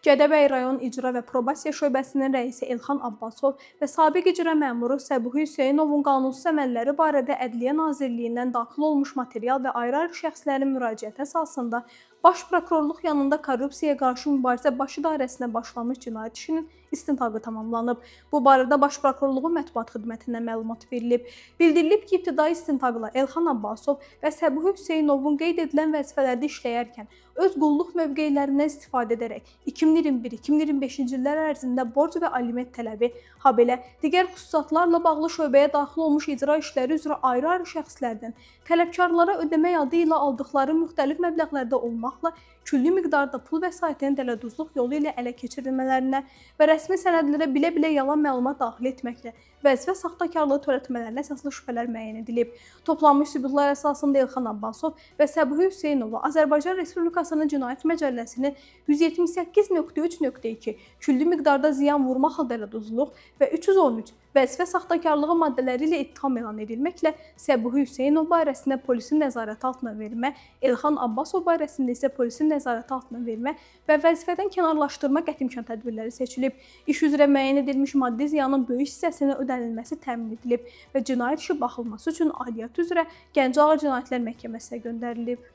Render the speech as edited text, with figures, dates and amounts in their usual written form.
Gədəbəy rayon İcra və Probasiya şöbəsinin rəisi Elxan Abbasov və sabiq icra məmuru Səbuhi Hüseynovun qanunsuz əməlləri barədə Ədliyyə Nazirliyindən daxil olmuş material və ayrı-ayrı şəxslərin müraciəti əsasında Baş Prokurorluq yanında Korrupsiyaya qarşı mübarizə baş idarəsinə başlanmış cinayət işinin istintaqı tamamlanıb. Bu barədə Baş Prokurorluğun mətbuat xidmətindən məlumat verilib. Bildirilib ki, ibtidai istintaqla Elxan Abbasov və Səbuhi Hüseynovun qeyd edilən vəzifələrdə işləyərkən öz qulluq mövqelərindən istifadə edərək 2021-2025-ci illər ərzində borc və aliment tələbi, habelə digər xüsusatlarla bağlı şöbəyə daxil olmuş icra işləri üzrə ayrı-ayrı şəxslərdən tələbkarlara ödəmək adı ilə aldıqları müxtəlif məbləğlərdə olmaqla külli miqdarda pul vəsaitinin dələduzluq yolu ilə ələ keçirilmələrinə və rəsmi sənədlərə bilə-bilə yalan məlumat daxil etməklə vəzifə saxtakarlığı törətmələrinə əsaslı şübhələr müəyyən edilib. Toplanmış sübutlar əsasında Elxan Abbasov və Səbuhi Hüseynova Azərbaycan Respublikasının Cinayət Məcəlləsinin 178.3.2 külli miqdarda ziyan vurma dələduzluq və 313 vəzifə saxtakarlığı maddələri ilə ittiham elan edilməklə Səbuhi Hüseynov barəsində polisin nəzarəti altına vermə, Elxan Abbasov barəsində isə polisin nəzarəti altına vermə və vəzifədən kənarlaşdırma qəti imkan tədbirləri seçilib. İş üzrə müəyyən edilmiş maddi ziyanın böyük hissəsinin ödənilməsi təmin edilib və cinayət işi baxılması üçün aidiyyatı üzrə Gəncə Ağır Cinayətlər Məhkəməsinə göndərilib.